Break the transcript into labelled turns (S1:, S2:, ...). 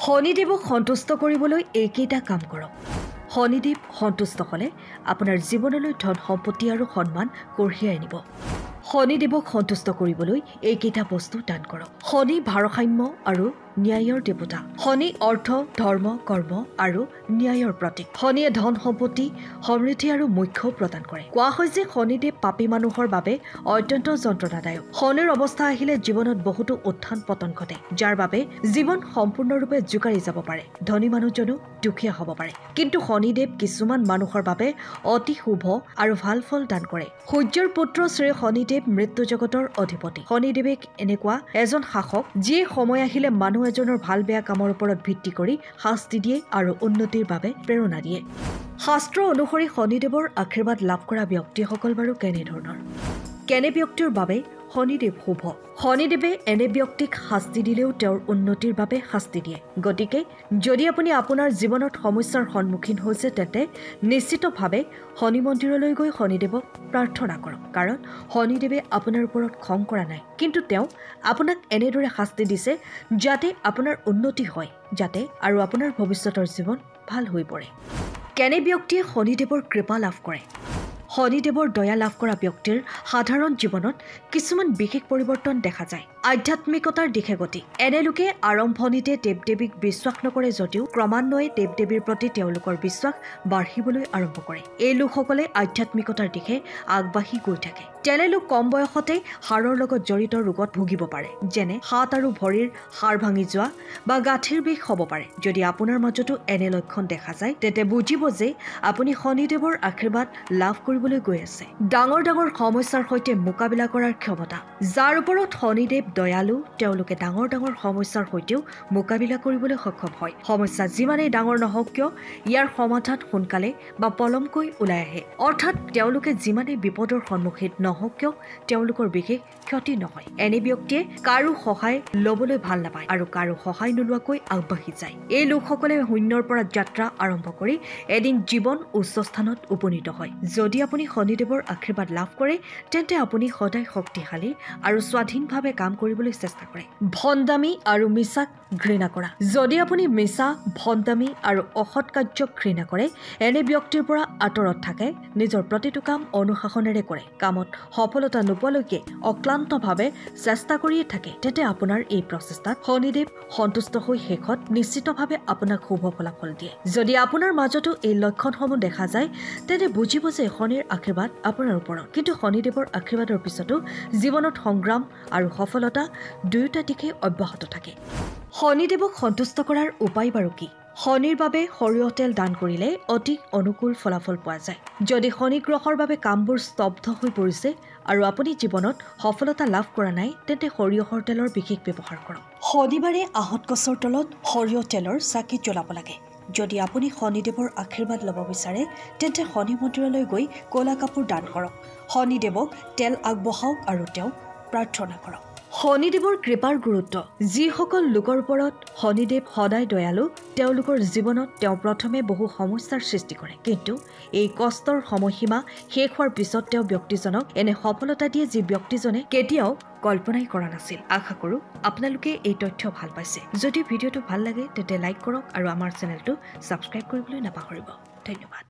S1: শনিদেৱক সন্তুষ্ট কৰিবলৈ এইকেইটা কাম কৰক। শনিদেৱ সন্তুষ্ট হ'লে আপোনাৰ জীৱনলৈ ধন সম্পত্তি আৰু সন্মান কঢ়িয়াই আনিব। শনিদেৱক সন্তুষ্ট কৰিবলৈ এইকেইটা বস্তু দান কৰক। শনি ভাৰসাম্য আৰু ন্যায়ৰ দেৱতা। শনি অৰ্থ, ধৰ্ম, কৰ্ম আৰু ন্যায়ৰ প্ৰতীক। শনিয়ে ধন সম্পত্তি, সমৃদ্ধি আৰু মোক্ষও প্ৰদান কৰে। কোৱা হয় যে শনিদেৱ পাপী মানুহৰ বাবে অত্যন্ত যন্ত্ৰণাদায়ক। শনিৰ অৱস্থা আহিলে জীৱনত বহুতো উত্থান পতন ঘটে, যাৰ বাবে জীৱন সম্পূৰ্ণৰূপে জোকাৰি যাব পাৰে। ধনী মানুহজনো দুখীয়া হ'ব পাৰে। কিন্তু শনিদেৱ কিছুমান মানুহৰ বাবে অতি শুভ আৰু ভাল ফল দান কৰে। সূৰ্যৰ পুত্ৰ শ্ৰী শনিদেৱ মৃত্যু জগতৰ অধিপতি। শনিদেৱে এনেকুৱা এজন শাসক যিয়ে সময় আহিলে মানুহ এজনৰ ভাল বেয়া কামৰ ওপৰত ভিত্তি কৰি শাস্তি দিয়ে আৰু উন্নতিৰ বাবে প্ৰেৰণা দিয়ে। শাস্ত্ৰ অনুসৰি শনিদেৱৰ আশীৰ্বাদ লাভ কৰা ব্যক্তিসকল বাৰু কেনেধৰণৰ? কেনে ব্যক্তিৰ বাবে শনিদেৱ শুভ? শনিদেৱে এনে ব্যক্তিক শাস্তি দিলেও তেওঁৰ উন্নতিৰ বাবে শাস্তি দিয়ে। গতিকে যদি আপুনি আপোনাৰ জীৱনত সমস্যাৰ সন্মুখীন হৈছে তেন্তে নিশ্চিতভাৱে শনি মন্দিৰলৈ গৈ শনিদেৱক প্ৰাৰ্থনা কৰক। কাৰণ শনিদেৱে আপোনাৰ ওপৰত খং কৰা নাই, কিন্তু তেওঁ আপোনাক এনেদৰে শাস্তি দিছে যাতে আপোনাৰ উন্নতি হয়, যাতে আৰু আপোনাৰ ভৱিষ্যতৰ জীৱন ভাল হৈ পৰে। কেনে ব্যক্তিয়ে শনিদেৱৰ কৃপা লাভ কৰে? শনিদেৱৰ দয়া লাভ কৰা ব্যক্তিৰ সাধাৰণ জীৱনত কিছুমান বিশেষ পৰিৱৰ্তন দেখা যায়। আধ্যাত্মিকতাৰ দিশে গতি। এনে লোকে আৰম্ভণিতে দেৱ দেৱীক বিশ্বাস নকৰে যদিও ক্ৰমান্বয়ে দেৱ দেৱীৰ প্ৰতি তেওঁলোকৰ বিশ্বাস বাঢ়িবলৈ আৰম্ভ কৰে। এই লোকসকলে আধ্যাত্মিকতাৰ দিশে আগবাঢ়ি গৈ থাকে। তেনে লোক কম বয়সতে হাড়ৰ লগত জড়িত ৰোগত ভুগিব পাৰে, যেনে হাত আৰু ভৰিৰ হাড় ভাঙি যোৱা বা গাঁঠিৰ বিষ হ'ব পাৰে। যদি আপোনাৰ মাজতো এনে লক্ষণ দেখা যায় তেন্তে বুজিব যে আপুনি শনিদেৱৰ আশীৰ্বাদ লাভ কৰিবলৈ গৈ আছে। ডাঙৰ ডাঙৰ সমস্যাৰ সৈতে মোকাবিলা কৰাৰ ক্ষমতা। যাৰ ওপৰত শনিদেৱ দয়ালু তেওঁলোকে ডাঙৰ ডাঙৰ সমস্যাৰ সৈতেও মোকাবিলা কৰিবলৈ সক্ষম হয়। সমস্যা যিমানেই ডাঙৰ নহওক কিয় ইয়াৰ সমাধান সোনকালে বা পলমকৈ ওলাই আহে। অৰ্থাৎ তেওঁলোকে যিমানেই বিপদৰ সন্মুখীন নহওক কিয় তেওঁলোকৰ বিশেষ ক্ষতি নহয়। এনে ব্যক্তিয়ে কাৰো সহায় ল'বলৈ ভাল নাপায় আৰু কাৰো সহায় নোলোৱাকৈ আগবাঢ়ি যায়। এই লোকসকলে শূন্যৰ পৰা যাত্ৰা আৰম্ভ কৰি এদিন জীৱন উচ্চ স্থানত উপনীত হয়। যদি আপুনি শনিদেৱৰ আশীৰ্বাদ লাভ কৰে তেন্তে আপুনি সদায় শক্তিশালী আৰু স্বাধীনভাৱে কাম কৰিবলৈ চেষ্টা কৰে। ভণ্ডামি আৰু মিছাক ঘৃণা কৰা। যদি আপুনি মিছা, ভণ্ডামি আৰু অসৎ কাৰ্যক ঘৃণা কৰে, এনে ব্যক্তিৰ পৰা আঁতৰত থাকে, নিজৰ প্ৰতিটো কাম অনুশাসনেৰে কৰে, কামত সফলতা নোপোৱালৈকে অক্লান্তভাৱে চেষ্টা কৰিয়ে থাকে, তেন্তে আপোনাৰ এই প্ৰচেষ্টাত শনিদেৱ সন্তুষ্ট হৈ শেষত নিশ্চিতভাৱে আপোনাক শুভ ফলাফল দিয়ে। যদি আপোনাৰ মাজতো এই লক্ষণসমূহ দেখা যায় তেন্তে বুজিব যে শনিৰ আশীৰ্বাদ আপোনাৰ ওপৰত। কিন্তু শনিদেৱৰ আশীৰ্বাদৰ পিছতো জীৱনত সংগ্ৰাম আৰু সফলতা দুয়োটা দিশেই অব্যাহত থাকে। শনিদেৱক সন্তুষ্ট কৰাৰ উপায় বাৰু কি? শনিৰ বাবে সৰিয়হ তেল দান কৰিলে অতি অনুকূল ফলাফল পোৱা যায়। যদি শনি গ্ৰহৰ বাবে কামবোৰ স্তব্ধ হৈ পৰিছে আৰু আপুনি জীৱনত সফলতা লাভ কৰা নাই তেন্তে সৰিয়হৰ তেলৰ বিশেষ ব্যৱহাৰ কৰক। শনিবাৰে আহঁত গছৰ তলত সৰিয়হ তেলৰ চাকি জ্বলাব লাগে। যদি আপুনি শনিদেৱৰ আশীৰ্বাদ ল'ব বিচাৰে তেন্তে শনি মন্দিৰলৈ গৈ ক'লা কাপোৰ দান কৰক। শনিদেৱক তেল আগবঢ়াওক আৰু তেওঁক প্ৰাৰ্থনা কৰক। শনিদেৱৰ কৃপাৰ গুৰুত্ব। যিসকল লোকৰ ওপৰত শনিদেৱ সদায় দয়ালু তেওঁলোকৰ জীৱনত তেওঁ প্ৰথমে বহু সমস্যাৰ সৃষ্টি কৰে, কিন্তু এই কষ্টৰ সময়সীমা শেষ হোৱাৰ পিছত তেওঁ ব্যক্তিজনক এনে সফলতা দিয়ে যি ব্যক্তিজনে কেতিয়াও কল্পনাই কৰা নাছিল। আশা কৰোঁ আপোনালোকে এই তথ্য ভাল পাইছে। যদি ভিডিঅ'টো ভাল লাগে তেন্তে লাইক কৰক আৰু আমাৰ চেনেলটো ছাবস্ক্ৰাইব কৰিবলৈ নাপাহৰিব। ধন্যবাদ।